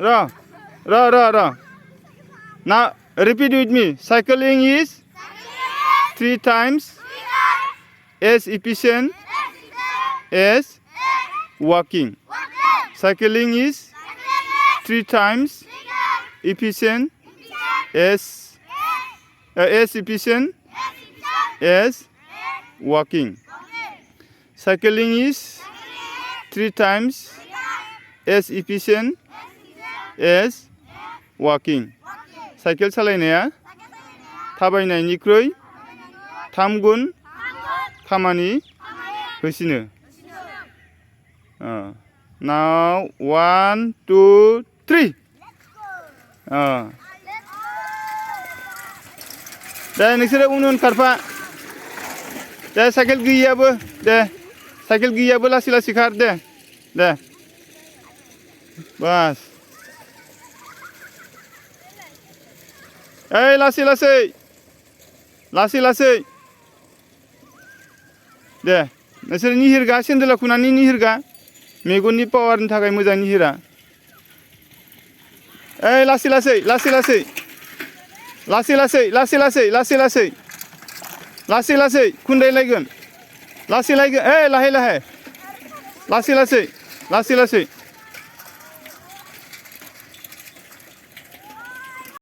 Ra. Now repeat with me. Cycling is 3 times as efficient as walking. Cycling is 3 times efficient as efficient as walking. Cycling is 3 times as efficient as walking. Cycle सालायनाया थाबायनायनिख्रुइ 3 गुन खामानि होसिनो. Now 1 2 3. दे नोंसोरो उन खारफा. दे cycle गैयाबो लासै खार दे. बास. ओइ लासै. दे नोंसोर निहिरगा सेन्देला खुनानै निहिरगा. मेगननि पावारनि थाखाय मोजां निहिरा. ओइ लासै खुन्दायलायगोन. ओइ लासै.